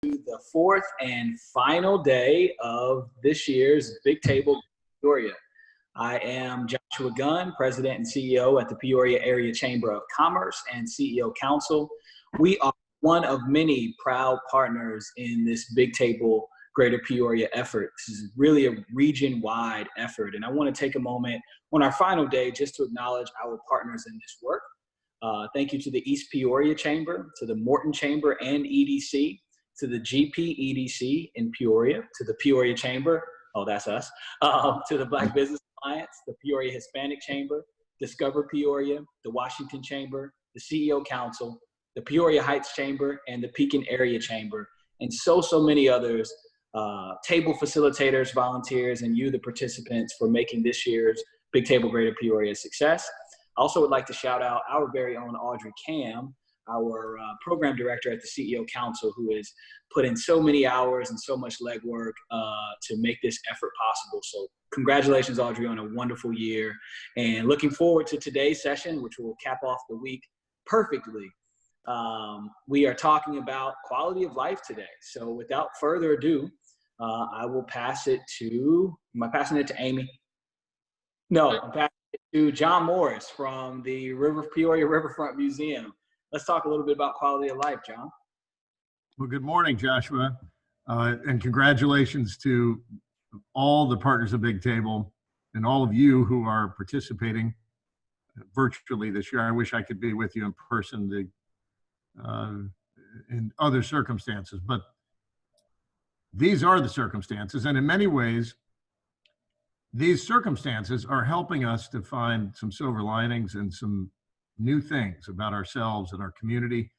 the fourth and final day of this year's Big Table Peoria. I am Joshua Gunn, President and CEO at the Peoria Area Chamber of Commerce and CEO Council. We are one of many proud partners in this Big Table Greater Peoria effort. This is really a region-wide effort, and I want to take a moment on our final day just to acknowledge our partners in this work. Thank you to the East Peoria Chamber, to the Morton Chamber and EDC, to the GP EDC in Peoria, to the Peoria Chamber, oh, that's us, to the Black Business Alliance, the Peoria Hispanic Chamber, Discover Peoria, the Washington Chamber, the CEO Council, the Peoria Heights Chamber, and the Pekin Area Chamber, and so many others, table facilitators, volunteers, and you, the participants, for making this year's Big Table Greater Peoria a success. I also would like to shout out our very own Audrey Cam, our program director at the CEO Council, who has put in so many hours and so much legwork to make this effort possible. So congratulations, Audrey, on a wonderful year. And looking forward to today's session, which will cap off the week perfectly. We are talking about quality of life today. So without further ado, I will pass it to, am I passing it to Amy? No, I'm passing it to John Morris from the Peoria Riverfront Museum. Let's talk a little bit about quality of life, John. Well, good morning, Joshua, and congratulations to all the partners of Big Table and all of you who are participating virtually this year. I wish I could be with you in person in other circumstances, but these are the circumstances, and in many ways, these circumstances are helping us to find some silver linings and some new things about ourselves and our community.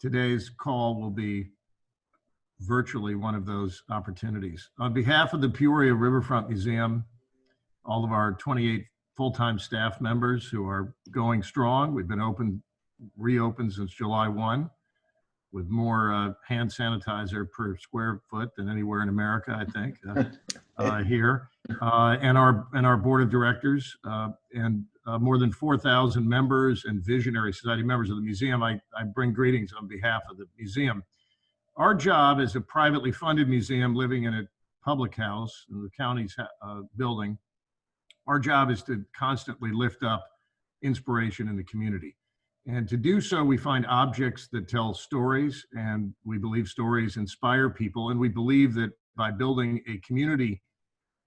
Today's call will be virtually one of those opportunities. On behalf of the Peoria Riverfront Museum, all of our 28 full-time staff members who are going strong, we've been reopened since July 1, with more hand sanitizer per square foot than anywhere in America, I think, here. And our board of directors and more than 4,000 members and visionary society members of the museum. I bring greetings on behalf of the museum. Our job as a privately funded museum living in a public house in the county's building, our job is to constantly lift up inspiration in the community. And to do so, we find objects that tell stories, and we believe stories inspire people. And we believe that by building a community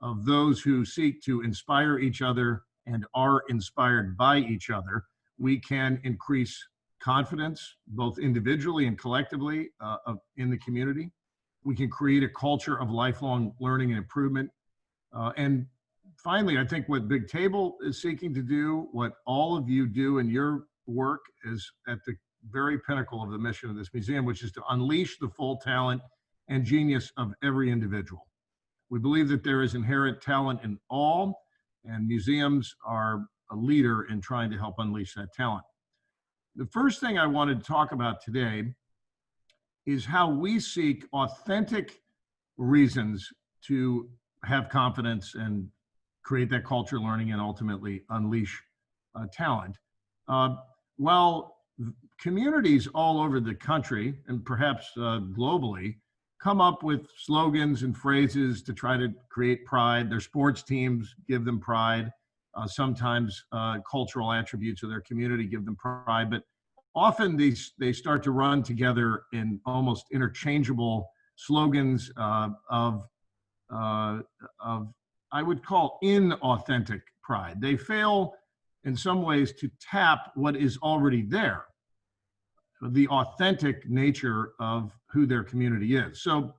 of those who seek to inspire each other and are inspired by each other, we can increase confidence, both individually and collectively in the community. We can create a culture of lifelong learning and improvement. And finally, I think what Big Table is seeking to do, what all of you do in your work, is at the very pinnacle of the mission of this museum, which is to unleash the full talent and genius of every individual. We believe that there is inherent talent in all, and museums are a leader in trying to help unleash that talent. The first thing I wanted to talk about today is how we seek authentic reasons to have confidence and create that culture learning and ultimately unleash talent. While communities all over the country and perhaps globally come up with slogans and phrases to try to create pride, their sports teams give them pride, sometimes cultural attributes of their community give them pride, but often they start to run together in almost interchangeable slogans of I would call inauthentic pride. They fail in some ways to tap what is already there, the authentic nature of who their community is. So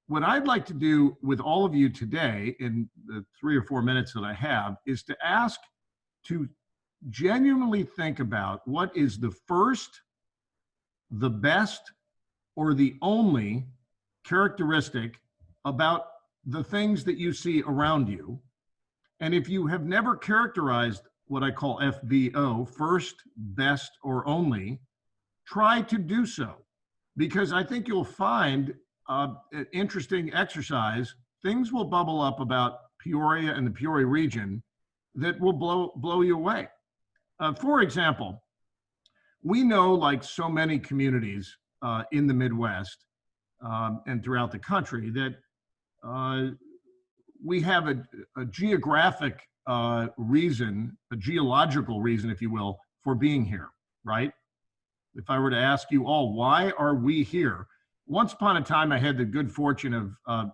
what I'd like to do with all of you today in the 3 or 4 minutes that I have is to ask to genuinely think about what is the first, the best, or the only characteristic about the things that you see around you. And if you have never characterized what I call FBO, first, best, or only, try to do so, because I think you'll find an interesting exercise. Things will bubble up about Peoria and the Peoria region that will blow you away. For example, we know, like so many communities in the Midwest, and throughout the country, that we have a geographic reason, a geological reason, if you will, for being here, right? If I were to ask you all, why are we here? Once upon a time, I had the good fortune of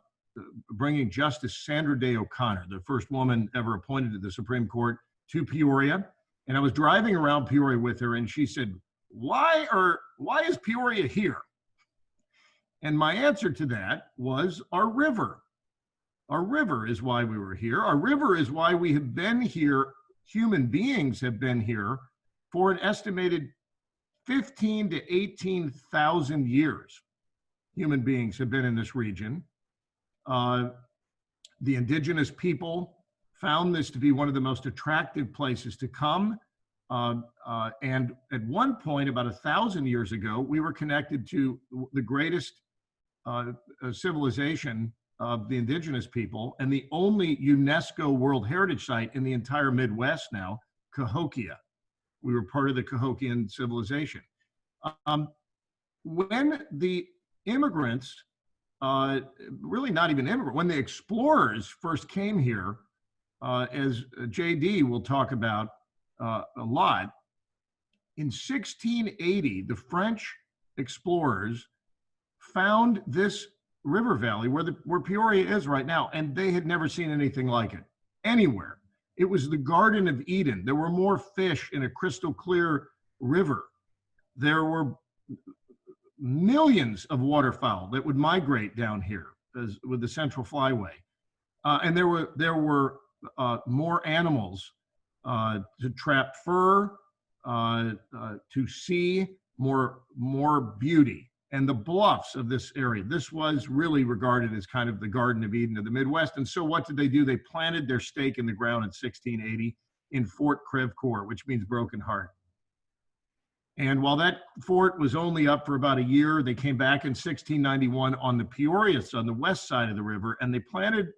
bringing Justice Sandra Day O'Connor, the first woman ever appointed to the Supreme Court, to Peoria. And I was driving around Peoria with her, and she said, why is Peoria here? And my answer to that was our river. Our river is why we were here. Our river is why we have been here. Human beings have been here for an estimated 15 to 18,000 years. Human beings have been in this region. The indigenous people found this to be one of the most attractive places to come. And at one point, about 1,000 years ago, we were connected to the greatest civilization of the indigenous people and the only UNESCO World Heritage Site in the entire Midwest now, Cahokia. We were part of the Cahokian civilization. When the immigrants, really not even immigrants, when the explorers first came here, as JD will talk about a lot, in 1680, the French explorers found this river valley where Peoria is right now, and they had never seen anything like it anywhere. It was the Garden of Eden. There were more fish in a crystal clear river. There were millions of waterfowl that would migrate down here with the Central Flyway. And there were more animals to trap fur, to see more beauty. And the bluffs of this area, this was really regarded as kind of the Garden of Eden of the Midwest. And so what did they do? They planted their stake in the ground in 1680 in Fort Crevecoeur, which means broken heart. And while that fort was only up for about a year, they came back in 1691 on the Peoria, on the west side of the river, and they planted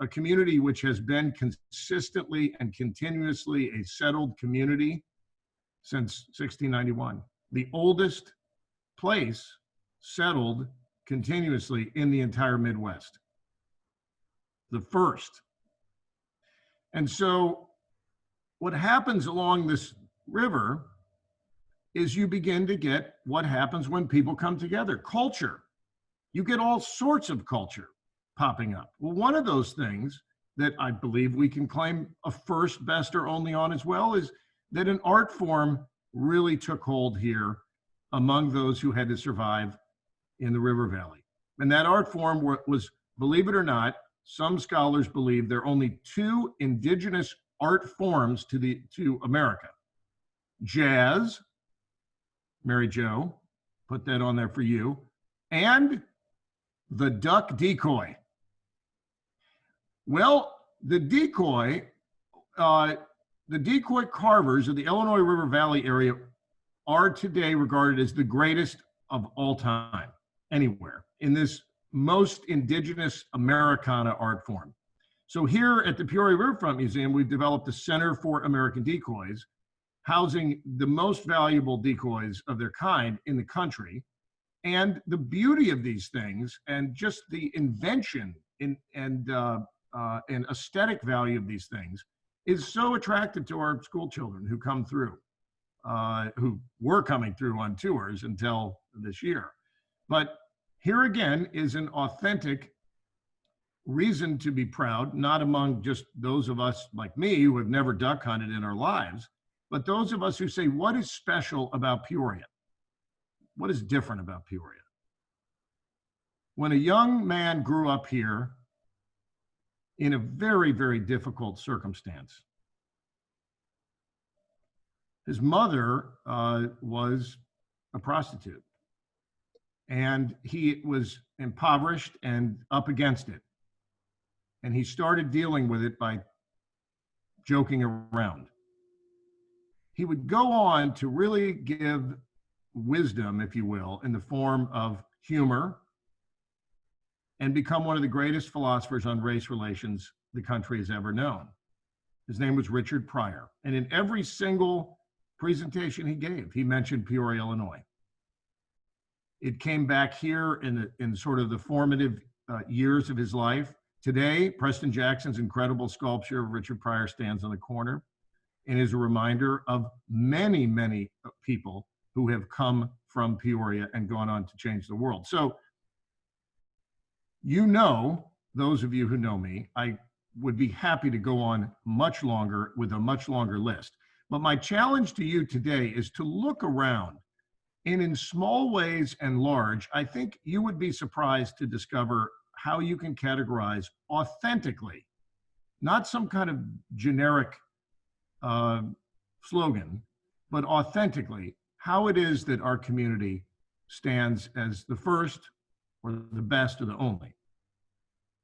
a community which has been consistently and continuously a settled community since 1691. The oldest place settled continuously in the entire Midwest. The first. And so what happens along this river is you begin to get what happens when people come together. Culture. You get all sorts of culture popping up. Well, one of those things that I believe we can claim a first, best, or only on as well is that an art form really took hold here among those who had to survive in the River Valley. And that art form was, believe it or not, some scholars believe there are only two indigenous art forms to America. Jazz, Mary Jo, put that on there for you, and the duck decoy. Well, the decoy carvers of the Illinois River Valley area are today regarded as the greatest of all time, anywhere, in this most indigenous Americana art form. So here at the Peoria Riverfront Museum, we've developed a Center for American Decoys, housing the most valuable decoys of their kind in the country. And the beauty of these things and just the invention and aesthetic value of these things is so attractive to our school children who come through, who were coming through on tours until this year. But here again is an authentic reason to be proud, not among just those of us like me who have never duck hunted in our lives, but those of us who say, what is special about Peoria? What is different about Peoria? When a young man grew up here in a very, very difficult circumstance, his mother was a prostitute, and he was impoverished and up against it. And he started dealing with it by joking around. He would go on to really give wisdom, if you will, in the form of humor, and become one of the greatest philosophers on race relations the country has ever known. His name was Richard Pryor. And in every single presentation he gave, he mentioned Peoria, Illinois. It came back here in sort of the formative years of his life. Today, Preston Jackson's incredible sculpture of Richard Pryor stands on the corner and is a reminder of many, many people who have come from Peoria and gone on to change the world. So, you know, those of you who know me, I would be happy to go on much longer with a much longer list. But my challenge to you today is to look around, and in small ways and large, I think you would be surprised to discover how you can categorize authentically, not some kind of generic slogan, but authentically, how it is that our community stands as the first or the best or the only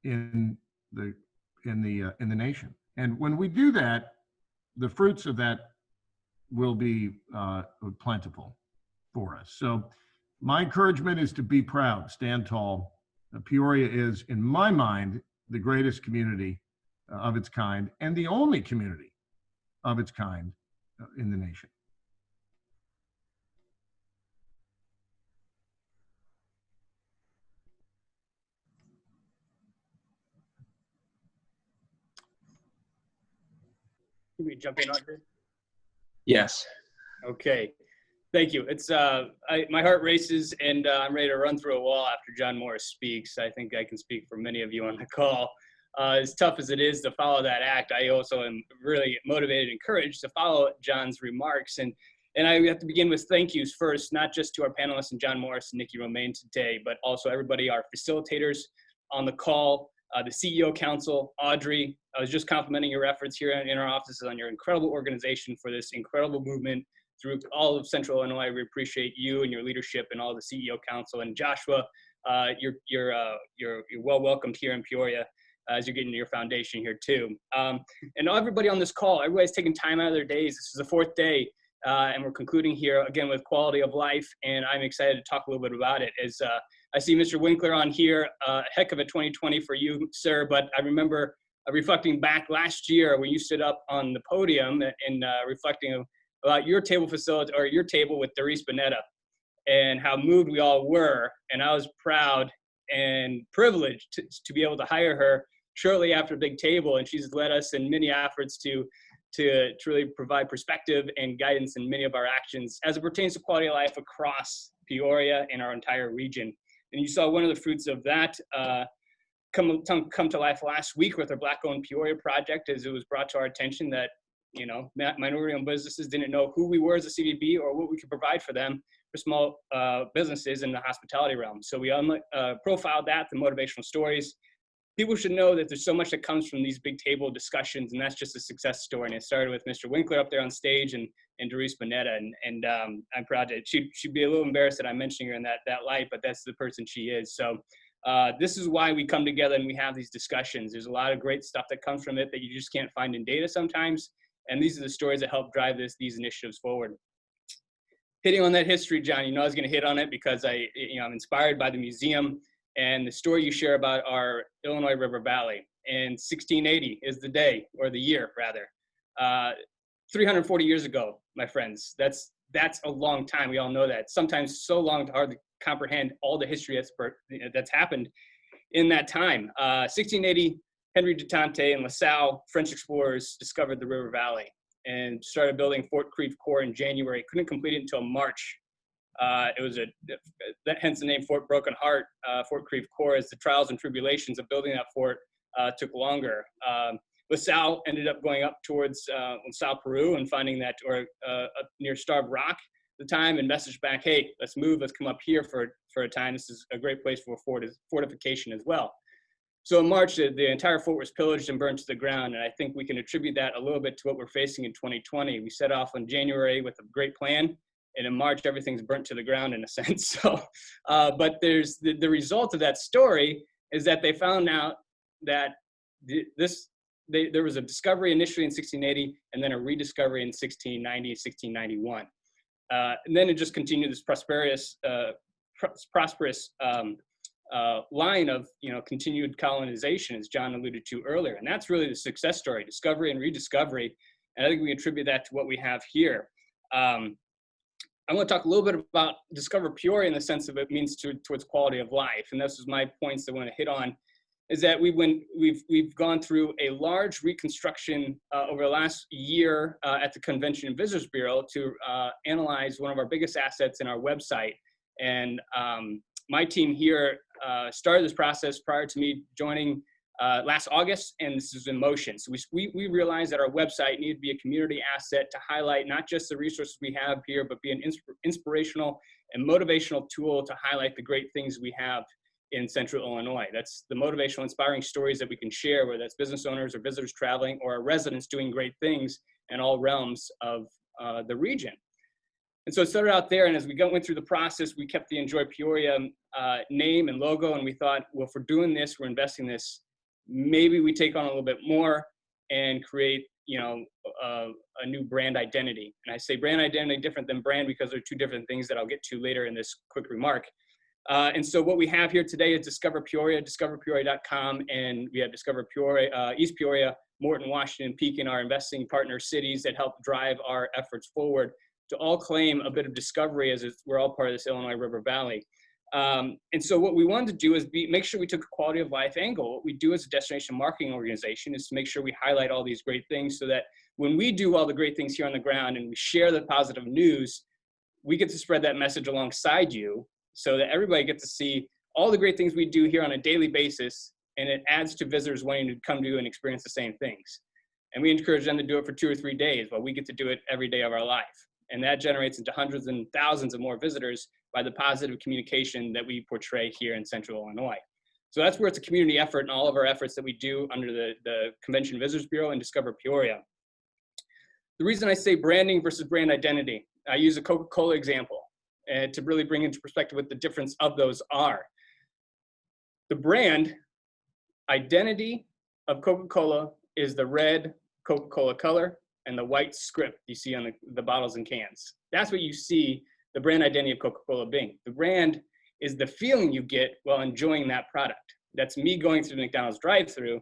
in the nation. And when we do that, the fruits of that will be plentiful for us. So my encouragement is to be proud, stand tall. Peoria is, in my mind, the greatest community of its kind and the only community of its kind in the nation. Can we jump in, Audrey? Yes. Okay. Thank you. It's my heart races, and I'm ready to run through a wall after John Morris speaks. I think I can speak for many of you on the call. As tough as it is to follow that act, I also am really motivated and encouraged to follow John's remarks. And I have to begin with thank yous first, not just to our panelists and John Morris and Nikki Romain today, but also everybody, our facilitators on the call, the CEO Council, Audrey. I was just complimenting your efforts here in our offices on your incredible organization for this incredible movement through all of Central Illinois. We appreciate you and your leadership and all the CEO Council. And Joshua, you're well welcomed here in Peoria as you're getting to your foundation here too. And everybody on this call, everybody's taking time out of their days. This is the fourth day, and we're concluding here again with quality of life. And I'm excited to talk a little bit about it. As I see Mr. Winkler on here, a heck of a 2020 for you, sir. But I remember reflecting back last year when you stood up on the podium and reflecting about your table facility, or your table with Doris Bonetta, and how moved we all were. And I was proud and privileged to be able to hire her shortly after Big Table. And she's led us in many efforts to truly provide perspective and guidance in many of our actions as it pertains to quality of life across Peoria and our entire region. And you saw one of the fruits of that come to life last week with our Black-owned Peoria project, as it was brought to our attention that, you know, minority-owned businesses didn't know who we were as a CVB or what we could provide for them for small businesses in the hospitality realm. So we profiled that, the motivational stories. People should know that there's so much that comes from these big table discussions, and that's just a success story. And it started with Mr. Winkler up there on stage and Doris Bonetta, and I'm proud to, she'd be a little embarrassed that I'm mentioning her in that light, but that's the person she is. So this is why we come together and we have these discussions. There's a lot of great stuff that comes from it that you just can't find in data sometimes. And these are the stories that help drive these initiatives forward. Hitting on that history, John, you know I was going to hit on it because I'm inspired by the museum and the story you share about our Illinois River Valley. And 1680 is the day, or the year rather. 340 years ago, my friends. That's a long time. We all know that. Sometimes so long to hardly comprehend all the history that's happened in that time. 1680. Henry de Tonty and LaSalle, French explorers, discovered the River Valley and started building Fort Creve Coeur in January. Couldn't complete it until March. It was hence the name Fort Broken Heart, Fort Creve Coeur, as the trials and tribulations of building that fort took longer. LaSalle ended up going up towards LaSalle, Peru, and finding that, or up near Starved Rock at the time, and messaged back, hey, let's move, let's come up here for a time. This is a great place for fortification as well. So in March, the entire fort was pillaged and burned to the ground, and I think we can attribute that a little bit to what we're facing in 2020. We set off in January with a great plan, and in March, everything's burnt to the ground in a sense. So, but there's the result of that story is that they found out that there was a discovery initially in 1680, and then a rediscovery in 1690, 1691. And then it just continued this prosperous line of continued colonization, as John alluded to earlier. And that's really the success story, discovery and rediscovery. And I think we attribute that to what we have here. I want to talk a little bit about Discover Peoria in the sense of it means towards quality of life. And this is my points that I want to hit on, is that we've gone through a large reconstruction over the last year at the Convention and Visitors Bureau to analyze one of our biggest assets in our website. And my team here started this process prior to me joining last August, and this is in motion. So we realized that our website needed to be a community asset to highlight not just the resources we have here, but be an inspirational and motivational tool to highlight the great things we have in Central Illinois. That's the motivational, inspiring stories that we can share, whether that's business owners or visitors traveling or our residents doing great things in all realms of the region. And so it started out there, and as we went through the process, we kept the Enjoy Peoria name and logo, and we thought, well, if we're doing this, we're investing this, maybe we take on a little bit more and create, a new brand identity. And I say brand identity different than brand because they're two different things that I'll get to later in this quick remark. And so what we have here today is Discover Peoria, discoverpeoria.com, and we have Discover Peoria, East Peoria, Morton, Washington, Pekin, our investing partner cities that help drive our efforts forward to all claim a bit of discovery as we're all part of this Illinois River Valley. And so what we wanted to do is make sure we took a quality of life angle. What we do as a destination marketing organization is to make sure we highlight all these great things so that when we do all the great things here on the ground and we share the positive news, we get to spread that message alongside you so that everybody gets to see all the great things we do here on a daily basis, and it adds to visitors wanting to come to and experience the same things. And we encourage them to do it for 2 or 3 days, while we get to do it every day of our life. And that generates into hundreds and thousands of more visitors by the positive communication that we portray here in Central Illinois. So that's where it's a community effort in all of our efforts that we do under the Convention and Visitors Bureau and Discover Peoria. The reason I say branding versus brand identity, I use a Coca-Cola example to really bring into perspective what the difference of those are. The brand identity of Coca-Cola is the red Coca-Cola color and the white script you see on the bottles and cans. That's what you see the brand identity of Coca-Cola being. The brand is the feeling you get while enjoying that product. That's me going through the McDonald's drive-thru,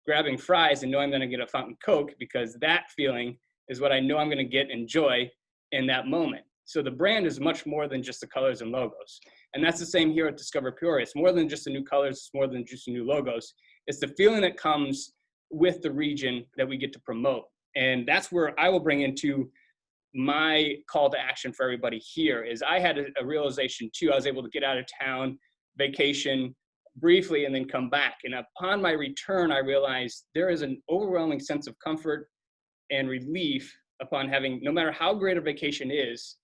grabbing fries and knowing I'm gonna get a fountain Coke, because that feeling is what I know I'm gonna get and enjoy in that moment. So the brand is much more than just the colors and logos. And that's the same here at Discover Peoria. It's more than just the new colors, it's more than just the new logos. It's the feeling that comes with the region that we get to promote. And that's where I will bring into my call to action for everybody here is I had a realization too. I was able to get out of town, vacation briefly, and then come back. And upon my return, I realized there is an overwhelming sense of comfort and relief upon having, no matter how great a vacation is,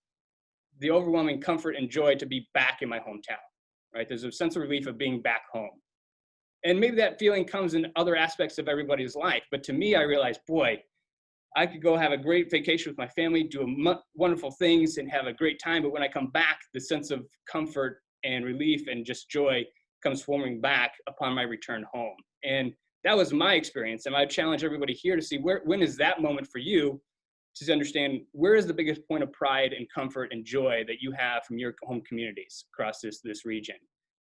the overwhelming comfort and joy to be back in my hometown, right? There's a sense of relief of being back home. And maybe that feeling comes in other aspects of everybody's life. But to me, I realized, boy, I could go have a great vacation with my family, do wonderful things and have a great time. But when I come back, the sense of comfort and relief and just joy comes forming back upon my return home. And that was my experience. And I challenge everybody here to see when is that moment for you to understand where is the biggest point of pride and comfort and joy that you have from your home communities across this region.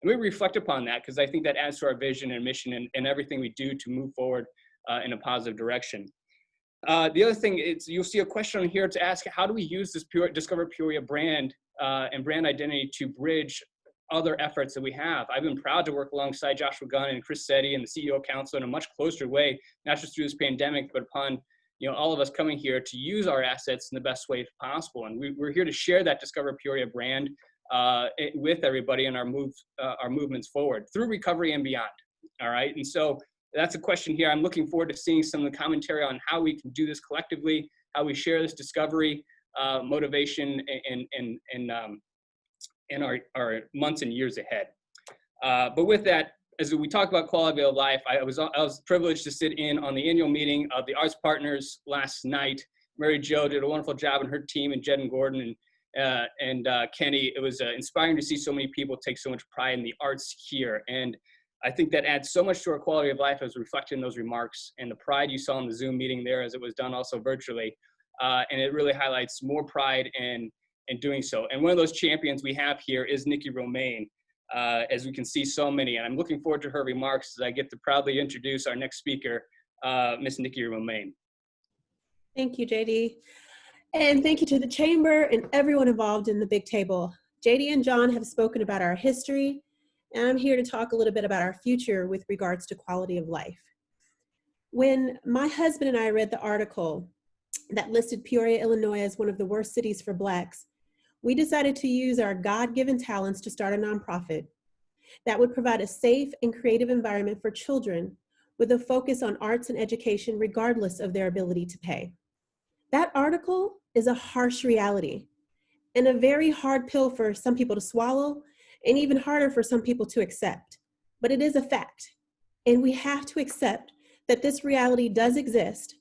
And we reflect upon that because I think that adds to our vision and mission and everything we do to move forward in a positive direction. The other thing is you'll see a question here to ask, how do we use this Discover Peoria brand and brand identity to bridge other efforts that we have? I've been proud to work alongside Joshua Gunn and Chris Setti and the CEO Council in a much closer way, not just through this pandemic, but upon all of us coming here to use our assets in the best way possible. And we're here to share that Discover Peoria brand with everybody in our movements forward through recovery and beyond. All right. And so that's a question here. I'm looking forward to seeing some of the commentary on how we can do this collectively, how we share this discovery, motivation in our months and years ahead. But with that, as we talk about quality of life, I was privileged to sit in on the annual meeting of the Arts Partners last night. Mary Jo did a wonderful job and her team, and Jed and Gordon and Kenny. It was inspiring to see so many people take so much pride in the arts here. And I think that adds so much to our quality of life as reflected in those remarks and the pride you saw in the Zoom meeting there as it was done also virtually. And it really highlights more pride in doing so. And one of those champions we have here is Nikki Romain. As we can see so many, and I'm looking forward to her remarks as I get to proudly introduce our next speaker, Miss Nikki Romain. Thank you, JD. And thank you to the Chamber and everyone involved in the Big Table. JD and John have spoken about our history, and I'm here to talk a little bit about our future with regards to quality of life. When my husband and I read the article that listed Peoria, Illinois as one of the worst cities for Blacks, we decided to use our God-given talents to start a nonprofit that would provide a safe and creative environment for children with a focus on arts and education regardless of their ability to pay. That article is a harsh reality and a very hard pill for some people to swallow and even harder for some people to accept. But it is a fact, and we have to accept that this reality does exist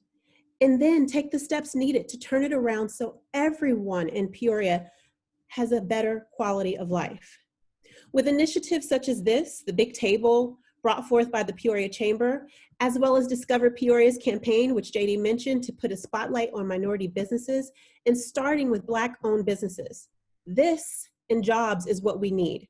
and then take the steps needed to turn it around so everyone in Peoria has a better quality of life. With initiatives such as this, the Big Table, brought forth by the Peoria Chamber, as well as Discover Peoria's campaign, which JD mentioned, to put a spotlight on minority businesses and starting with Black-owned businesses. This and jobs is what we need.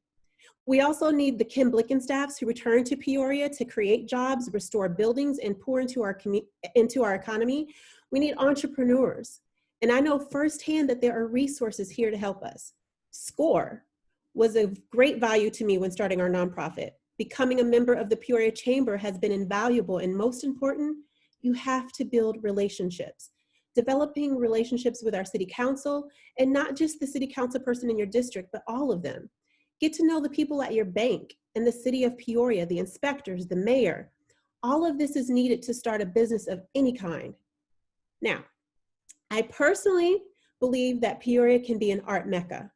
We also need the Kim Blickenstaffs who return to Peoria to create jobs, restore buildings, and pour into our economy. We need entrepreneurs. And I know firsthand that there are resources here to help us. SCORE was of great value to me when starting our nonprofit. Becoming a member of the Peoria Chamber has been invaluable, and most important, you have to build relationships. Developing relationships with our city council, and not just the city council person in your district, but all of them. Get to know the people at your bank and the city of Peoria, the inspectors, the mayor. All of this is needed to start a business of any kind. Now, I personally believe that Peoria can be an art mecca,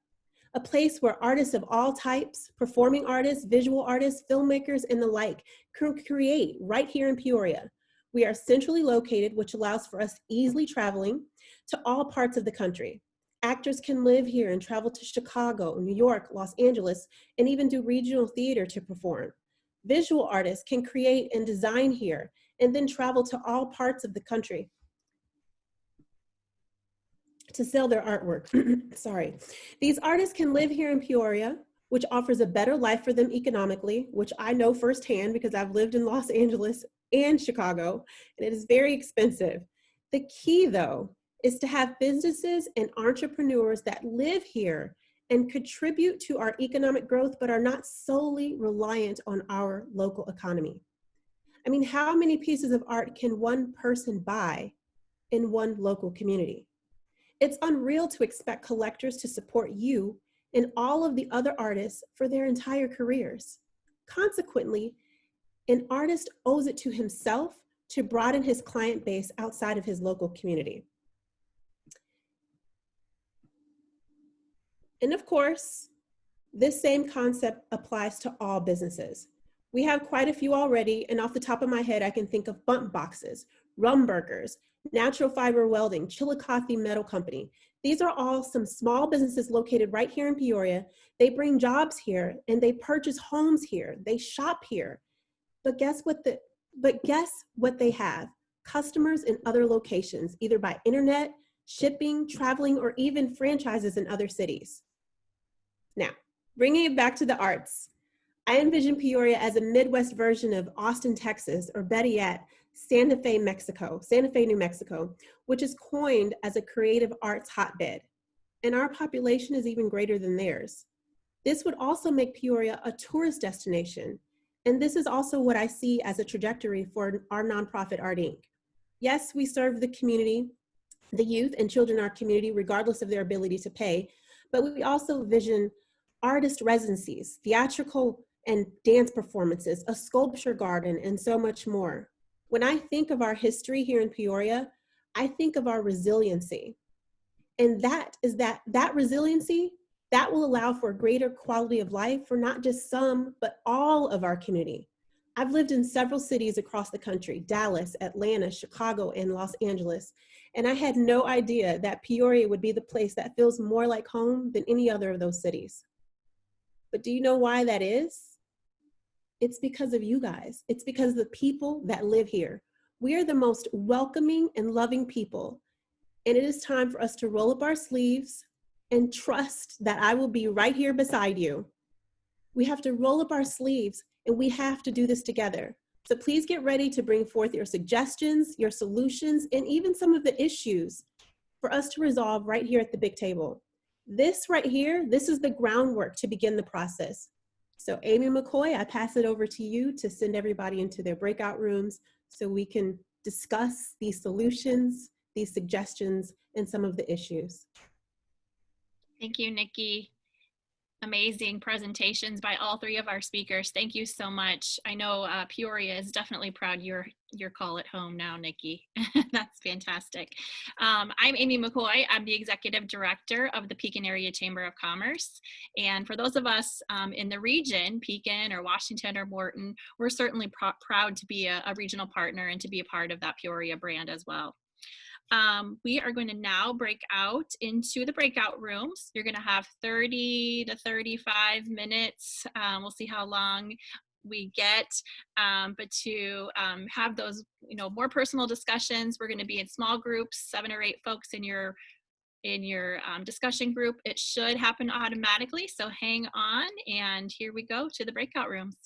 a place where artists of all types, performing artists, visual artists, filmmakers, and the like can create right here in Peoria. We are centrally located, which allows for us easily traveling to all parts of the country. Actors can live here and travel to Chicago, New York, Los Angeles, and even do regional theater to perform. Visual artists can create and design here and then travel to all parts of the country to sell their artwork. Sorry. These artists can live here in Peoria, which offers a better life for them economically, which I know firsthand because I've lived in Los Angeles and Chicago, and it is very expensive. The key, though, is to have businesses and entrepreneurs that live here and contribute to our economic growth, but are not solely reliant on our local economy. I mean, how many pieces of art can one person buy in one local community? It's unreal to expect collectors to support you and all of the other artists for their entire careers. Consequently, an artist owes it to himself to broaden his client base outside of his local community. And of course, this same concept applies to all businesses. We have quite a few already, and off the top of my head, I can think of Bump Boxes, Rum Burgers, Natural Fiber Welding, Chillicothe Metal Company. These are all some small businesses located right here in Peoria. They bring jobs here and they purchase homes here. They shop here. But guess what they have? Customers in other locations, either by internet, shipping, traveling, or even franchises in other cities. Now, bringing it back to the arts, I envision Peoria as a Midwest version of Austin, Texas, or better yet, Santa Fe, New Mexico, which is coined as a creative arts hotbed. And our population is even greater than theirs. This would also make Peoria a tourist destination. And this is also what I see as a trajectory for our nonprofit Art Inc. Yes, we serve the community, the youth and children in our community, regardless of their ability to pay, but we also vision artist residencies, theatrical and dance performances, a sculpture garden, and so much more. When I think of our history here in Peoria, I think of our resiliency. And that resiliency, that will allow for greater quality of life for not just some, but all of our community. I've lived in several cities across the country, Dallas, Atlanta, Chicago, and Los Angeles, and I had no idea that Peoria would be the place that feels more like home than any other of those cities. But do you know why that is? It's because of you guys. It's because of the people that live here. We are the most welcoming and loving people. And it is time for us to roll up our sleeves and trust that I will be right here beside you. We have to roll up our sleeves and we have to do this together. So please get ready to bring forth your suggestions, your solutions, and even some of the issues for us to resolve right here at the big table. This right here, this is the groundwork to begin the process. So Amy McCoy, I pass it over to you to send everybody into their breakout rooms so we can discuss these solutions, these suggestions, and some of the issues. Thank you, Nikki. Amazing presentations by all three of our speakers. Thank you so much. I know Peoria is definitely proud your call at home now, Nikki. That's fantastic. I'm Amy McCoy. I'm the Executive Director of the Pekin Area Chamber of Commerce. And for those of us in the region, Pekin or Washington or Morton, we're certainly proud to be a regional partner and to be a part of that Peoria brand as well. We are going to now break out into the breakout rooms. You're going to have 30 to 35 minutes. We'll see how long we get, but to have those, more personal discussions. We're going to be in small groups, 7 or 8 folks in your discussion group. It should happen automatically, so hang on, and here we go to the breakout rooms.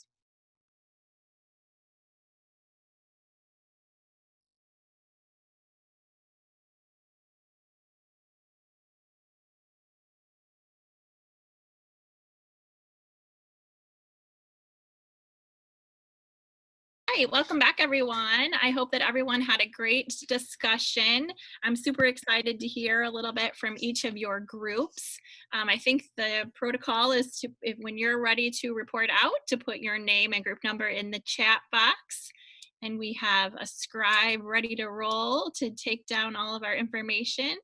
Hi, welcome back, everyone. I hope that everyone had a great discussion. I'm super excited to hear a little bit from each of your groups. I think the protocol is to, when you're ready to report out, to put your name and group number in the chat box. And we have a scribe ready to roll to take down all of our information.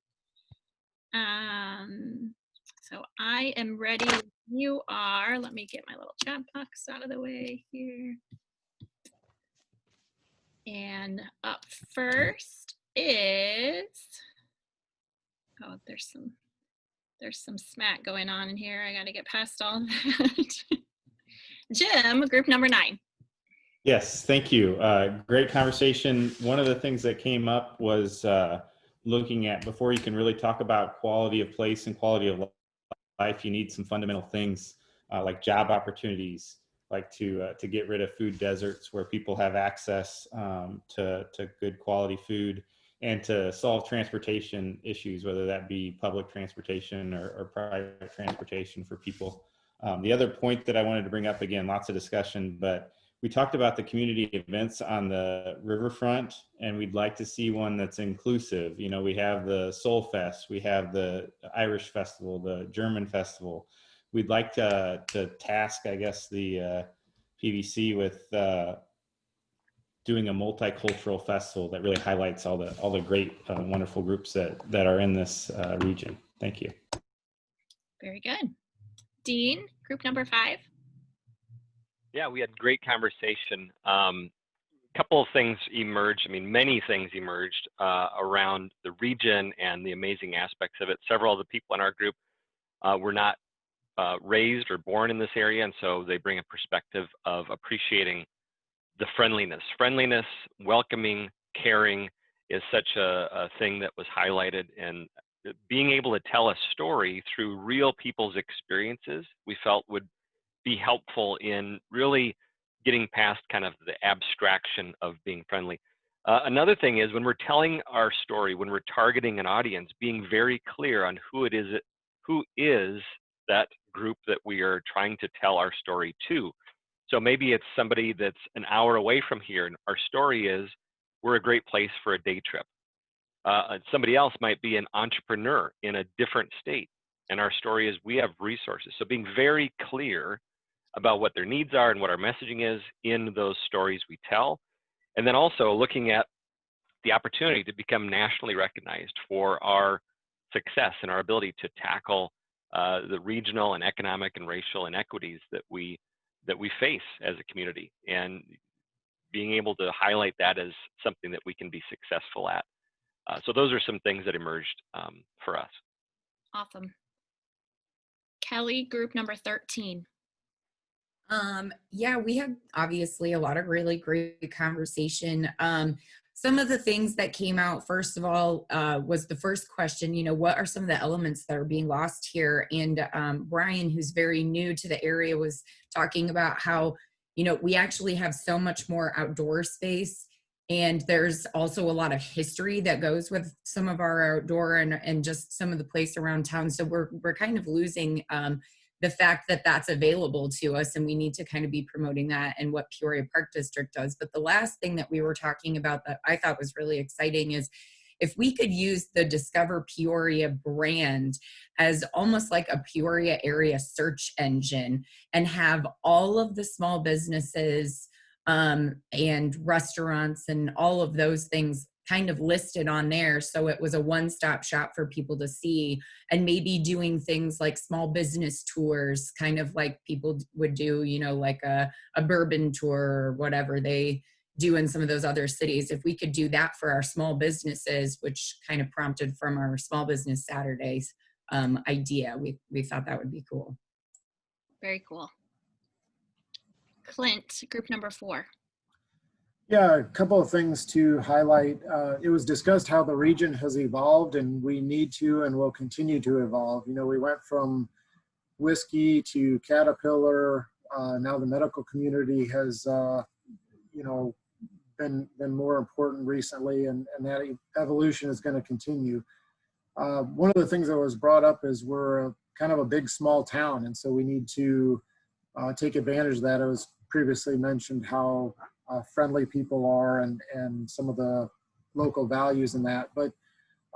So I am ready. You are. Let me get my little chat box out of the way here. And up first is, oh, there's some smack going on in here. I got to get past all that. Jim, group number 9. Yes, thank you. Great conversation. One of the things that came up was looking at, before you can really talk about quality of place and quality of life, you need some fundamental things like job opportunities, like to get rid of food deserts where people have access to good quality food, and to solve transportation issues, whether that be public transportation or private transportation for people. The other point that I wanted to bring up, again, lots of discussion, but we talked about the community events on the Riverfront, and we'd like to see one that's inclusive. We have the Soul Fest, we have the Irish Festival, the German Festival. We'd like to task, I guess, the PVC with doing a multicultural festival that really highlights all the great, wonderful groups that are in this region. Thank you. Very good. Dean, group number 5. Yeah, we had great conversation. Couple of things emerged. Many things emerged around the region and the amazing aspects of it. Several of the people in our group were not raised or born in this area, and so they bring a perspective of appreciating the friendliness. Friendliness, welcoming, caring is such a thing that was highlighted, and being able to tell a story through real people's experiences, we felt would be helpful in really getting past kind of the abstraction of being friendly. Another thing is, when we're telling our story, when we're targeting an audience, being very clear on who is that group that we are trying to tell our story to. So maybe it's somebody that's an hour away from here, and our story is, we're a great place for a day trip. Somebody else might be an entrepreneur in a different state, and our story is, we have resources. So being very clear about what their needs are and what our messaging is in those stories we tell. And then also looking at the opportunity to become nationally recognized for our success and our ability to tackle the regional and economic and racial inequities that we face as a community, and being able to highlight that as something that we can be successful at. So those are some things that emerged for us. Awesome. Kelly, group number 13. Yeah, we had obviously a lot of really great conversation. Some of the things that came out, first of all, was the first question, what are some of the elements that are being lost here? And Brian, who's very new to the area, was talking about how, we actually have so much more outdoor space, And there's also a lot of history that goes with some of our outdoor and just some of the place around town. So we're kind of losing the fact that that's available to us, and we need to kind of be promoting that and what Peoria Park District does. But the last thing that we were talking about that I thought was really exciting is if we could use the Discover Peoria brand as almost like a Peoria area search engine and have all of the small businesses and restaurants and all of those things kind of listed on there. So it was a one-stop shop for people to see, and maybe doing things like small business tours, kind of like people would do, you know, like a bourbon tour or whatever they do in some of those other cities. If we could do that for our small businesses, which kind of prompted from our Small Business Saturdays idea, we thought that would be cool. Very cool. Clint, group number 4. Yeah, a couple of things to highlight. It was discussed how the region has evolved, and we need to and will continue to evolve. You know, we went from whiskey to Caterpillar. Now the medical community has, you know, been more important recently, and that evolution is going to continue. One of the things that was brought up is we're kind of a big small town, and so we need to take advantage of that. It was previously mentioned how friendly people are and some of the local values in that. But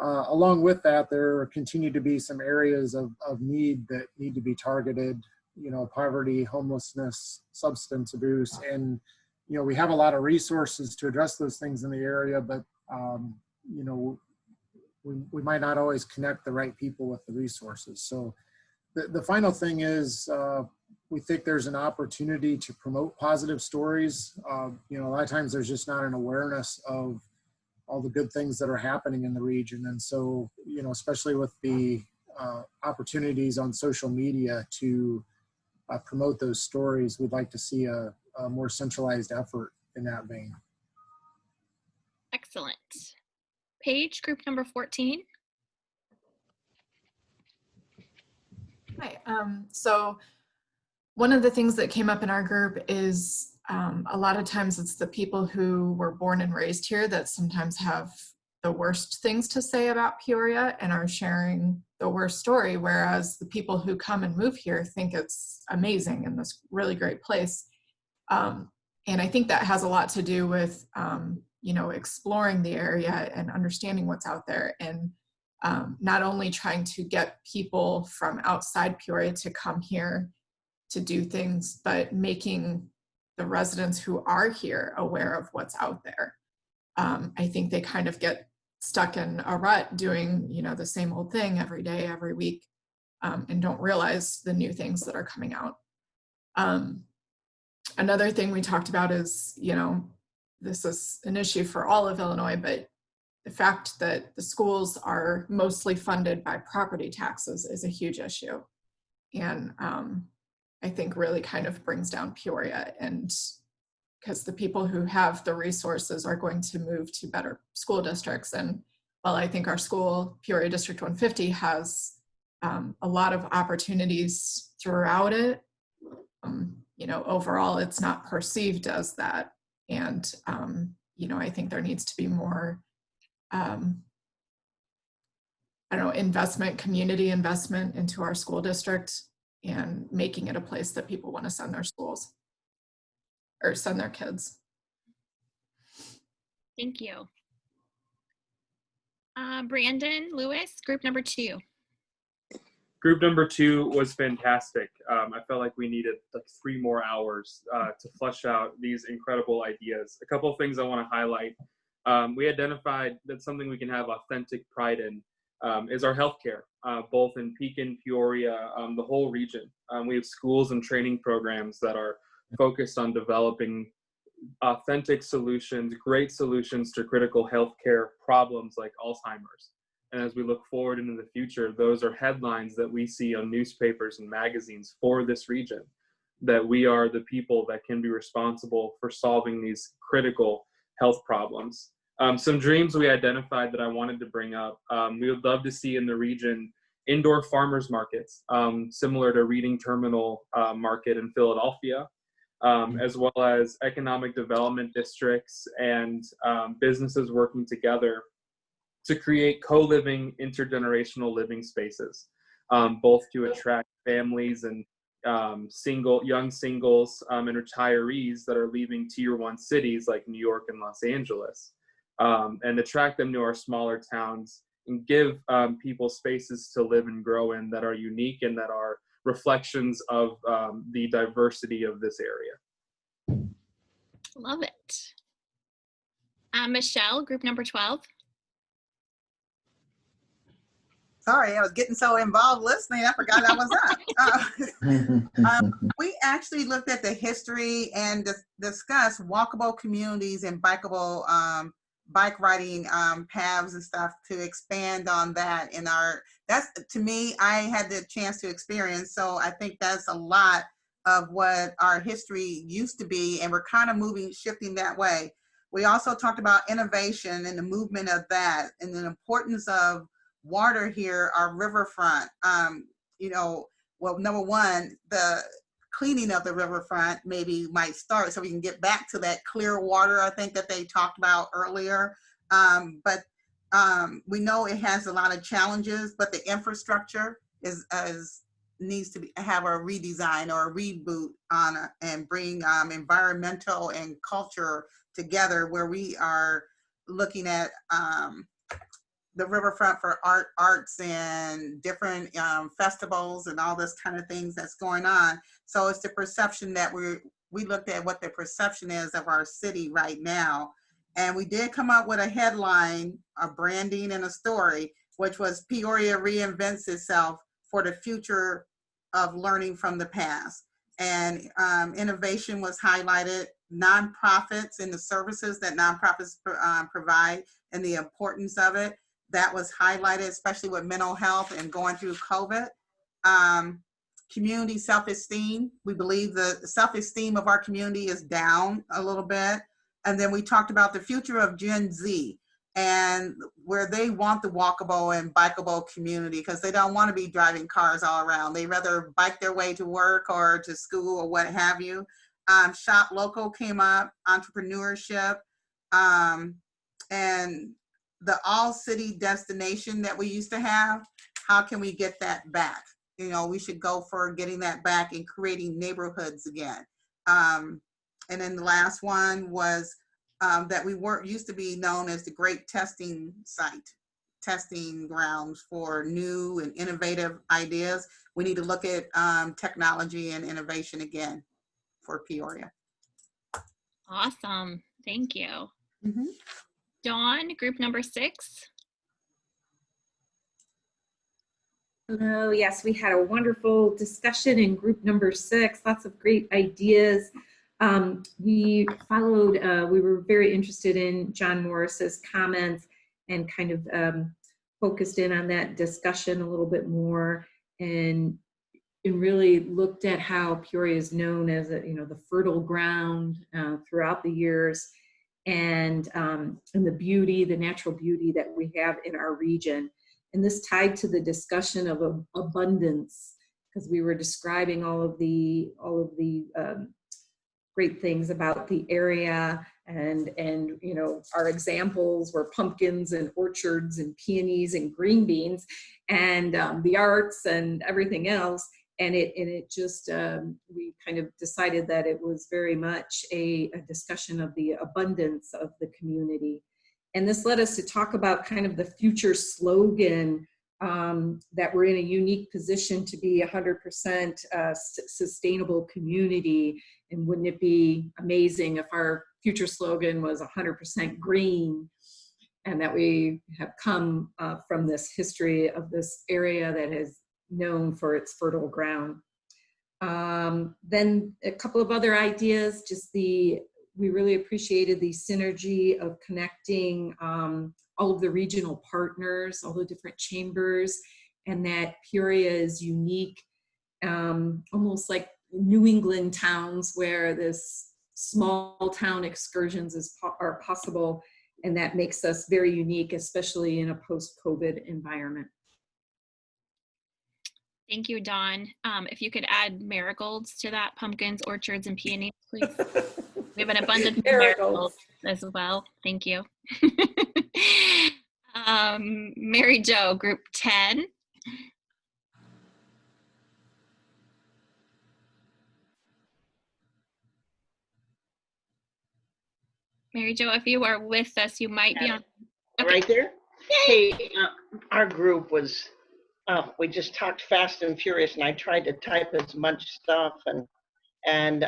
along with that, there continue to be some areas of need that need to be targeted, you know, poverty, homelessness, substance abuse. And, you know, we have a lot of resources to address those things in the area, but, you know, we might not always connect the right people with the resources. So the final thing is, we think there's an opportunity to promote positive stories. You know, a lot of times there's just not an awareness of all the good things that are happening in the region. And so, you know, especially with the opportunities on social media to promote those stories, we'd like to see a more centralized effort in that vein. Excellent. Paige, group number 14. Hi. So one of the things that came up in our group is a lot of times it's the people who were born and raised here that sometimes have the worst things to say about Peoria and are sharing the worst story, whereas the people who come and move here think it's amazing and this really great place. And I think that has a lot to do with, you know, exploring the area and understanding what's out there, and not only trying to get people from outside Peoria to come here to do things, but making the residents who are here aware of what's out there. I think they kind of get stuck in a rut doing, you know, the same old thing every day, every week, and don't realize the new things that are coming out. Another thing we talked about is, you know, this is an issue for all of Illinois, but the fact that the schools are mostly funded by property taxes is a huge issue. And I think really kind of brings down Peoria, and because the people who have the resources are going to move to better school districts. And while I think our school, Peoria District 150, has a lot of opportunities throughout it, you know, overall it's not perceived as that. And, you know, I think there needs to be more, I don't know, investment, community investment into our school district and making it a place that people want to send their schools or send their kids. Thank you. Brandon Lewis, group number 2. Group number 2 was fantastic. I felt like we needed like 3 more hours to flesh out these incredible ideas. A couple of things I want to highlight. We identified that something we can have authentic pride in is our healthcare, both in Pekin, Peoria, the whole region. We have schools and training programs that are focused on developing authentic solutions, great solutions to critical healthcare problems like Alzheimer's. And as we look forward into the future, those are headlines that we see on newspapers and magazines for this region, that we are the people that can be responsible for solving these critical health problems. Some dreams we identified that I wanted to bring up. We would love to see in the region indoor farmers markets, similar to Reading Terminal Market in Philadelphia. as well as economic development districts and businesses working together to create co-living, intergenerational living spaces, both to attract families and young singles and retirees that are leaving tier 1 cities like New York and Los Angeles, and attract them to our smaller towns and give people spaces to live and grow in that are unique and that are reflections of the diversity of this area. Love it. Michelle, group number 12. Sorry, I was getting so involved listening, I forgot I was up. We actually looked at the history and discussed walkable communities and bikeable bike riding paths and stuff to expand on that. That's, to me, I had the chance to experience, so I think that's a lot of what our history used to be, and we're kind of shifting that way. We also talked about innovation and the movement of that and the importance of water here, our riverfront. Well, number one, the cleaning of the riverfront maybe might start so we can get back to that clear water, I think, that they talked about earlier. But we know it has a lot of challenges, but the infrastructure needs to have a redesign or a reboot on it and bring environmental and culture together, where we are looking at the riverfront for arts and different festivals and all this kind of things that's going on. So it's the perception that we looked at what the perception is of our city right now. And we did come up with a headline, a branding and a story, which was Peoria reinvents itself for the future of learning from the past. And innovation was highlighted, nonprofits and the services that nonprofits provide and the importance of it. That was highlighted, especially with mental health and going through COVID. Community self-esteem. We believe the self-esteem of our community is down a little bit. And then we talked about the future of Gen Z and where they want the walkable and bikeable community because they don't want to be driving cars all around. They rather bike their way to work or to school or what have you. Shop local came up, entrepreneurship, and the all city destination that we used to have. How can we get that back? We should go for getting that back and creating neighborhoods again. And then the last one was that we used to be known as the great testing site, testing grounds for new and innovative ideas. We need to look at technology and innovation again for Peoria. Awesome. Thank you. Mm-hmm. Dawn, group number 6. Hello. Yes, we had a wonderful discussion in group number 6. Lots of great ideas. We were very interested in John Morris's comments and kind of focused in on that discussion a little bit more and really looked at how Peoria is known as the fertile ground throughout the years. And the natural beauty that we have in our region. And this tied to the discussion of abundance, because we were describing all of the great things about the area, and our examples were pumpkins and orchards and peonies and green beans and the arts and everything else. And it just, we kind of decided that it was very much a discussion of the abundance of the community. And this led us to talk about kind of the future slogan, that we're in a unique position to be 100% sustainable community. And wouldn't it be amazing if our future slogan was 100% green, and that we have come from this history of this area that is known for its fertile ground. Then a couple of other ideas, we really appreciated the synergy of connecting all of the regional partners, all the different chambers, and that Peoria is unique, almost like New England towns where this small town excursions are possible, and that makes us very unique, especially in a post-COVID environment. Thank you, Dawn. If you could add marigolds to that, pumpkins, orchards, and peonies, please. We have an abundance of marigolds as well. Thank you. Mary Jo, group 10. Mary Jo, if you are with us, you might be on. Okay. Right there? Yay. Hey, our group was, we just talked fast and furious, and I tried to type as much stuff and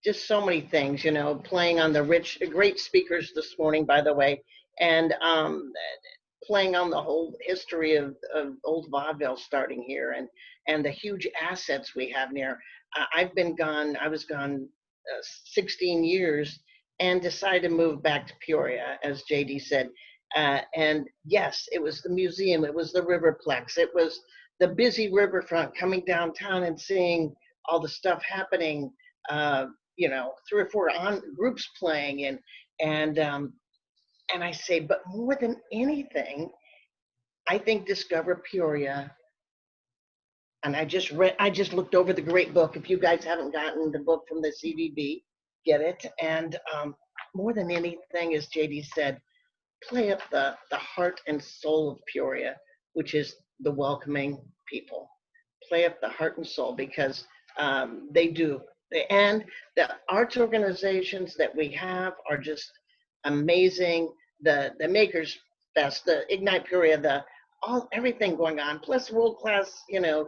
just so many things, you know, playing on the great speakers this morning, by the way, and playing on the whole history of old vaudeville starting here and the huge assets we have near. I was gone 16 years and decided to move back to Peoria, as JD said. And yes, it was the museum, it was the Riverplex, it was the busy Riverfront, coming downtown and seeing all the stuff happening, you know, 3 or 4 groups playing and I say, but more than anything, I think Discover Peoria. And I just looked over the great book. If you guys haven't gotten the book from the CVB, get it. And more than anything, as JD said, play up the heart and soul of Peoria, which is the welcoming people. Play up the heart and soul, because they do. And the arts organizations that we have are just amazing. The Makers Fest, the Ignite Peoria, everything going on, plus world-class, you know,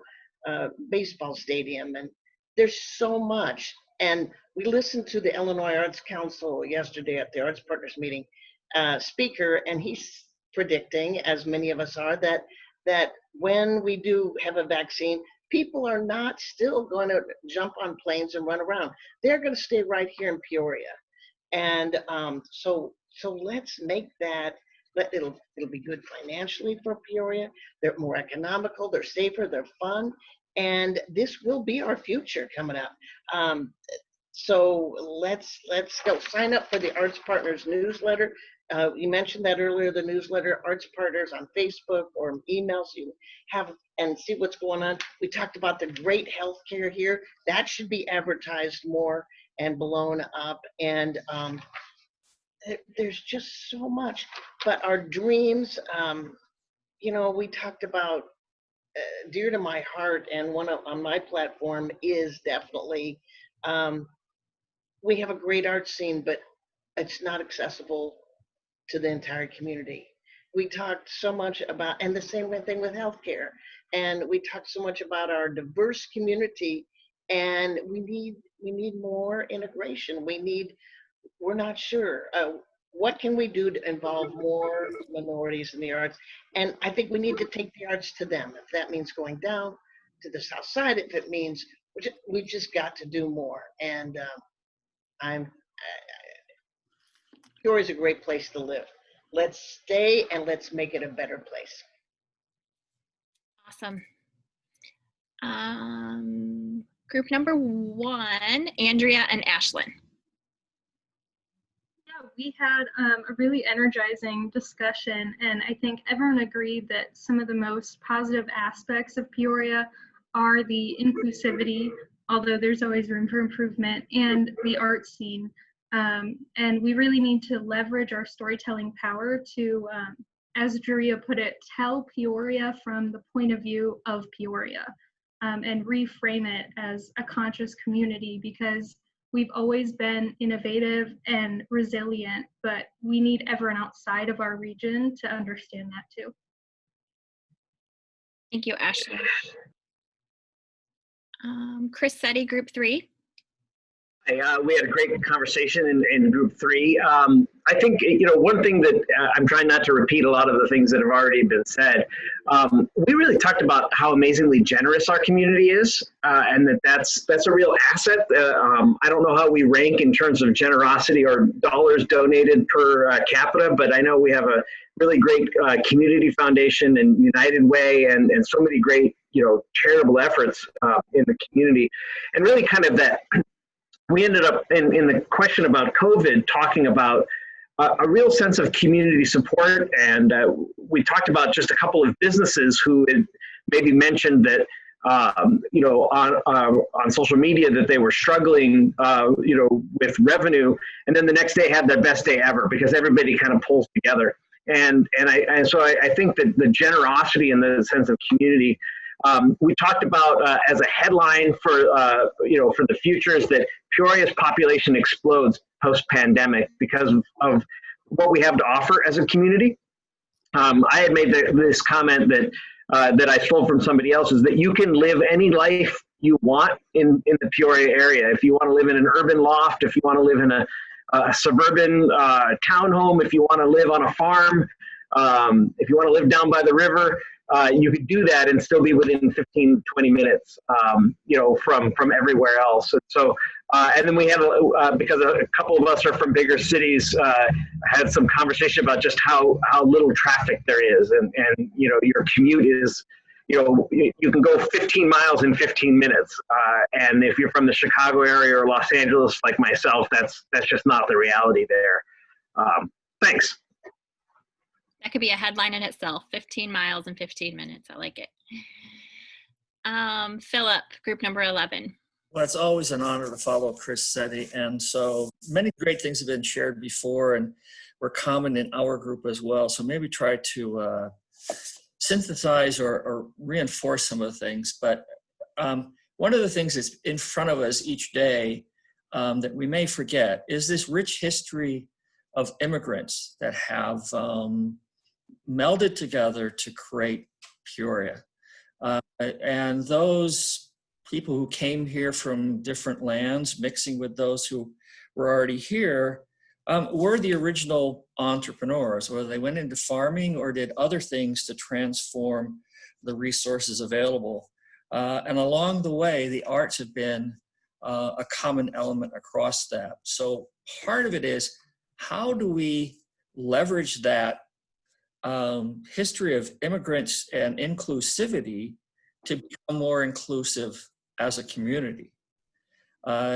baseball stadium, and there's so much. And we listened to the Illinois Arts Council yesterday at the Arts Partners meeting speaker, and he's predicting, as many of us are, that when we do have a vaccine, people are not still going to jump on planes and run around. They're going to stay right here in Peoria. And so let's make that. It'll be good financially for Peoria. They're more economical, they're safer, they're fun, and this will be our future coming up. So let's go sign up for the Arts Partners newsletter. You mentioned that earlier, the newsletter, Arts Partners on Facebook or emails, you have and see what's going on. We talked about the great healthcare here. That should be advertised more and blown up. And there's just so much. But our dreams, you know, we talked about dear to my heart, and one on my platform is definitely, we have a great art scene, but it's not accessible to the entire community. We talked so much about, and the same thing with healthcare, and we talked so much about our diverse community, and we need more integration. We're not sure. What can we do to involve more minorities in the arts? And I think we need to take the arts to them. If that means going down to the south side, if it means, we've just got to do more. And Peoria is a great place to live. Let's stay and let's make it a better place. Awesome. Group number 1, Andrea and Ashlyn. We had a really energizing discussion, and I think everyone agreed that some of the most positive aspects of Peoria are the inclusivity, although there's always room for improvement, and the art scene. And we really need to leverage our storytelling power to, as Juria put it, tell Peoria from the point of view of Peoria, and reframe it as a conscious community, because we've always been innovative and resilient, but we need everyone outside of our region to understand that too. Thank you, Ashley. Chris Setti, group 3. We had a great conversation in group 3. I think, you know, one thing that I'm trying not to repeat a lot of the things that have already been said. We really talked about how amazingly generous our community is, and that's a real asset. I don't know how we rank in terms of generosity or dollars donated per capita, but I know we have a really great community foundation and United Way and so many great, you know, charitable efforts in the community, and really kind of that. We ended up in the question about COVID talking about a real sense of community support, and we talked about just a couple of businesses who had maybe mentioned that on social media that they were struggling, with revenue, and then the next day had their best day ever because everybody kind of pulls together. And so I think that the generosity and the sense of community, we talked about as a headline for the future is that Peoria's population explodes post-pandemic because of what we have to offer as a community. I had made this comment that I stole from somebody else, is that you can live any life you want in the Peoria area. If you want to live in an urban loft, if you want to live in a suburban townhome, if you want to live on a farm, if you want to live down by the river, you could do that and still be within 15, 20 minutes, from everywhere else. So, and then we have, because a couple of us are from bigger cities, had some conversation about just how little traffic there is. And your commute is, you can go 15 miles in 15 minutes. And if you're from the Chicago area or Los Angeles, like myself, that's just not the reality there. Thanks. That could be a headline in itself, 15 miles in 15 minutes. I like it. Philip, group number 11. Well, it's always an honor to follow Chris Setti. And so many great things have been shared before and were common in our group as well. So maybe try to synthesize or reinforce some of the things. But one of the things that's in front of us each day that we may forget is this rich history of immigrants that have melded together to create Peoria. And those people who came here from different lands, mixing with those who were already here, were the original entrepreneurs, whether they went into farming or did other things to transform the resources available. And along the way, the arts have been a common element across that. So part of it is, how do we leverage that history of immigrants and inclusivity to become more inclusive as a community,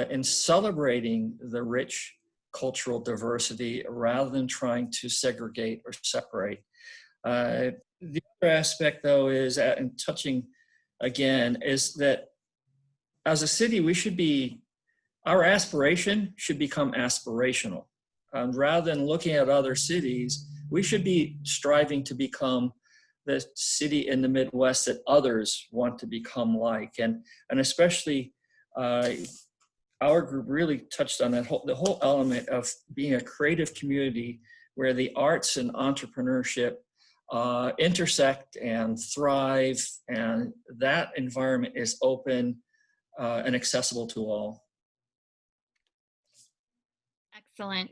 in celebrating the rich cultural diversity rather than trying to segregate or separate. The other aspect, though, is, and touching again, is that as a city, our aspiration should become aspirational. Rather than looking at other cities, we should be striving to become the city in the Midwest that others want to become like. And especially our group really touched on the whole element of being a creative community where the arts and entrepreneurship intersect and thrive, and that environment is open and accessible to all. Excellent.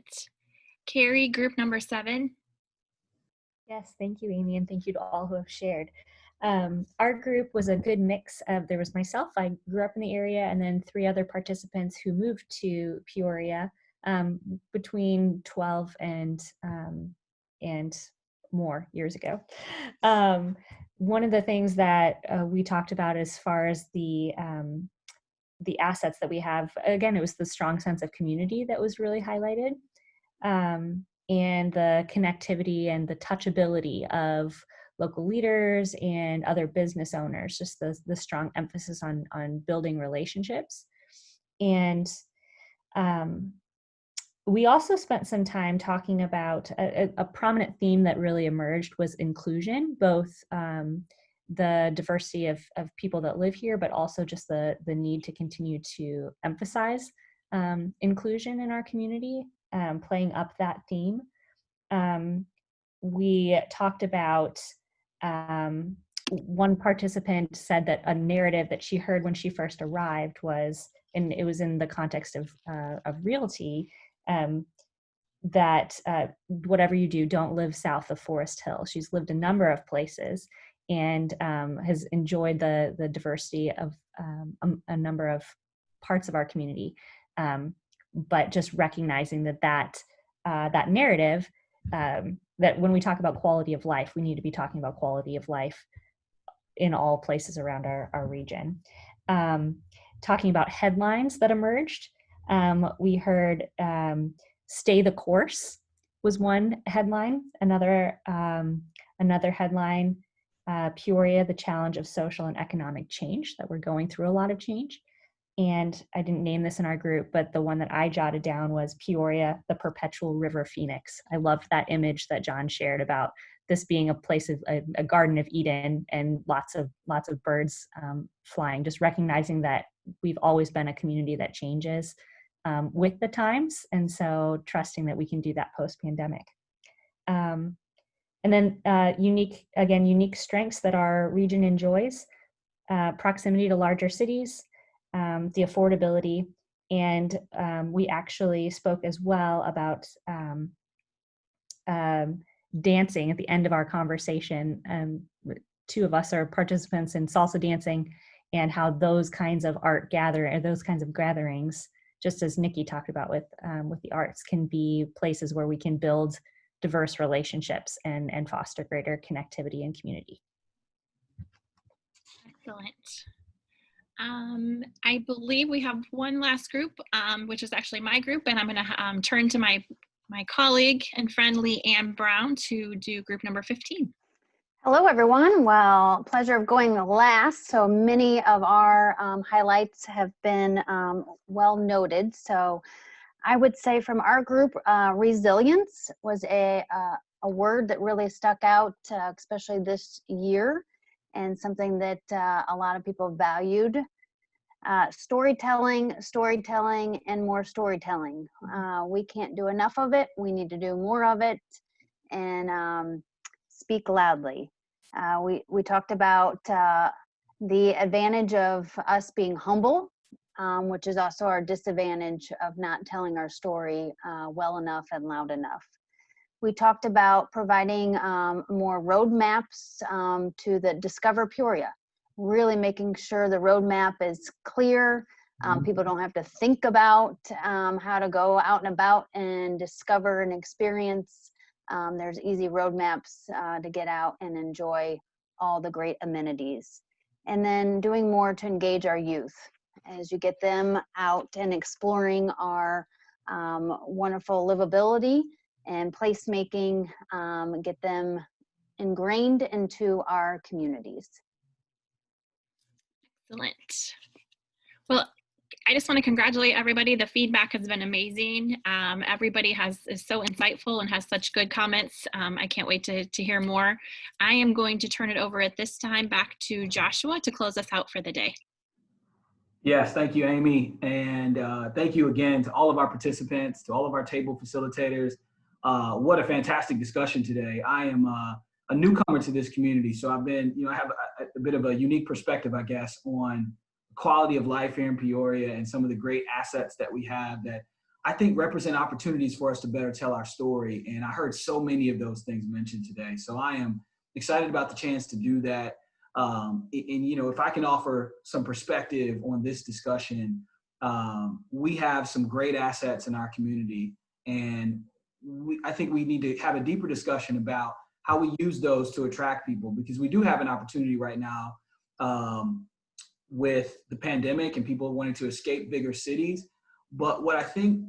Carrie, group number 7. Yes, thank you, Amy, and thank you to all who have shared. Our group was a good mix of, there was myself, I grew up in the area, and then 3 other participants who moved to Peoria between 12 and more years ago. One of the things that we talked about as far as the assets that we have, again, it was the strong sense of community that was really highlighted. And the connectivity and the touchability of local leaders and other business owners, just the strong emphasis on building relationships. And we also spent some time talking about a prominent theme that really emerged was inclusion, both the diversity of people that live here, but also just the need to continue to emphasize inclusion in our community. Playing up that theme. We talked about, one participant said that a narrative that she heard when she first arrived was, and it was in the context of realty, that whatever you do, don't live south of Forest Hill. She's lived a number of places and has enjoyed the diversity of a number of parts of our community. But just recognizing that narrative, that when we talk about quality of life, we need to be talking about quality of life in all places around our region. Talking about headlines that emerged, we heard "Stay the Course" was one headline. Another headline Peoria, the challenge of social and economic change, that we're going through a lot of change. And I didn't name this in our group, but the one that I jotted down was Peoria, the perpetual river phoenix. I loved that image that John shared about this being a place of a Garden of Eden and lots of birds flying, just recognizing that we've always been a community that changes with the times. And so trusting that we can do that post-pandemic. And then unique strengths that our region enjoys, proximity to larger cities, the affordability, and we actually spoke as well about dancing at the end of our conversation. Two of us are participants in salsa dancing, and how those kinds of those kinds of gatherings, just as Nikki talked about with the arts, can be places where we can build diverse relationships and foster greater connectivity and community. Excellent. I believe we have one last group, which is actually my group, and I'm going to turn to my colleague and friend Leanne Brown to do group number 15. Hello, everyone. Well, pleasure of going last. So many of our highlights have been well noted. So I would say from our group, resilience was a word that really stuck out, especially this year, and something that a lot of people valued. Storytelling, and more storytelling. We can't do enough of it. We need to do more of it, and speak loudly. We talked about the advantage of us being humble, which is also our disadvantage of not telling our story well enough and loud enough. We talked about providing more roadmaps to the Discover Peoria, really making sure the roadmap is clear. People don't have to think about how to go out and about and discover and experience. There's easy roadmaps to get out and enjoy all the great amenities. And then doing more to engage our youth as you get them out and exploring our wonderful livability and placemaking, get them ingrained into our communities. Excellent. Well, I just want to congratulate everybody. The feedback has been amazing. Everybody is so insightful and has such good comments. I can't wait to hear more. I am going to turn it over at this time back to Joshua to close us out for the day. Yes, thank you, Amy. And thank you again to all of our participants, to all of our table facilitators. What a fantastic discussion today. I am a newcomer to this community, so I've been, I have a bit of a unique perspective, I guess, on quality of life here in Peoria and some of the great assets that we have that I think represent opportunities for us to better tell our story. And I heard so many of those things mentioned today. So I am excited about the chance to do that. And if I can offer some perspective on this discussion, we have some great assets in our community. And I think we need to have a deeper discussion about how we use those to attract people, because we do have an opportunity right now with the pandemic and people wanting to escape bigger cities. But what I think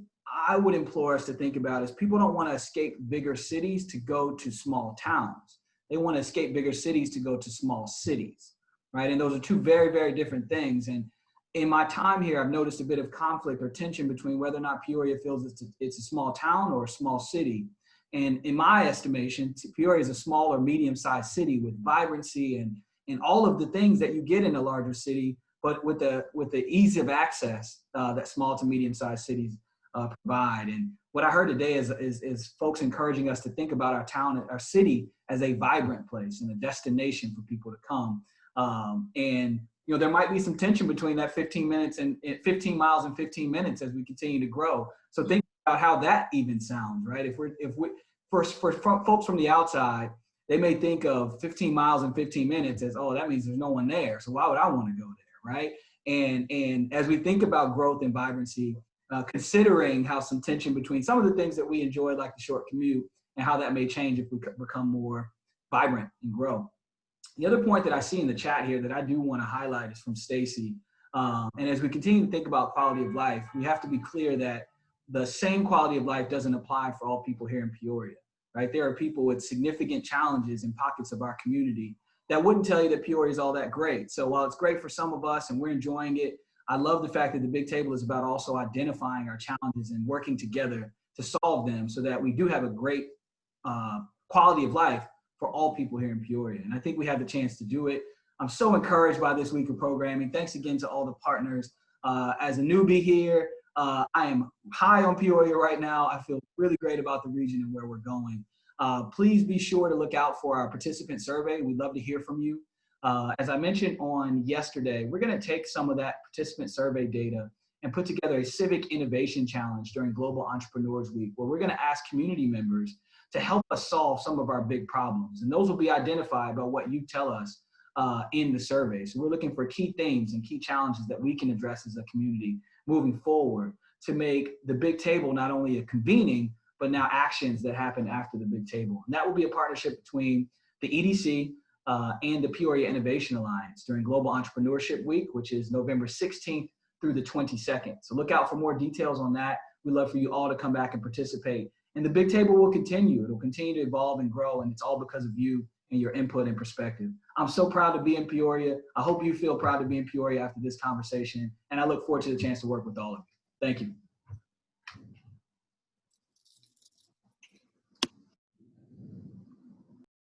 I would implore us to think about is people don't want to escape bigger cities to go to small towns. They want to escape bigger cities to go to small cities, right? And those are two very, very different things. And in my time here, I've noticed a bit of conflict or tension between whether or not Peoria feels it's a small town or a small city. And in my estimation, Peoria is a small or medium-sized city with vibrancy and all of the things that you get in a larger city, but with the ease of access that small to medium-sized cities provide. And what I heard today is folks encouraging us to think about our town, our city, as a vibrant place and a destination for people to come. And there might be some tension between that 15 minutes and 15 miles and 15 minutes as we continue to grow. So think about how that even sounds, right? For folks from the outside, they may think of 15 miles and 15 minutes as, oh, that means there's no one there. So why would I want to go there, right? And as we think about growth and vibrancy, considering how some tension between some of the things that we enjoy, like the short commute, and how that may change if we become more vibrant and grow. The other point that I see in the chat here that I do want to highlight is from Stacy. And as we continue to think about quality of life, we have to be clear that the same quality of life doesn't apply for all people here in Peoria, right? There are people with significant challenges in pockets of our community that wouldn't tell you that Peoria is all that great. So while it's great for some of us and we're enjoying it, I love the fact that the big table is about also identifying our challenges and working together to solve them so that we do have a great quality of life for all people here in Peoria. And I think we have the chance to do it. I'm so encouraged by this week of programming. Thanks again to all the partners. As a newbie here, I am high on Peoria right now. I feel really great about the region and where we're going. Please be sure to look out for our participant survey. We'd love to hear from you. As I mentioned on yesterday, we're going to take some of that participant survey data and put together a civic innovation challenge during Global Entrepreneurs Week, where we're going to ask community members to help us solve some of our big problems. And those will be identified by what you tell us in the survey. So we're looking for key themes and key challenges that we can address as a community moving forward to make the big table not only a convening, but now actions that happen after the big table. And that will be a partnership between the EDC and the Peoria Innovation Alliance during Global Entrepreneurship Week, which is November 16th through the 22nd. So look out for more details on that. We'd love for you all to come back and participate. And the big table will continue. It'll continue to evolve and grow, and it's all because of you and your input and perspective. I'm so proud to be in Peoria. I hope you feel proud to be in Peoria after this conversation, and I look forward to the chance to work with all of you. Thank you.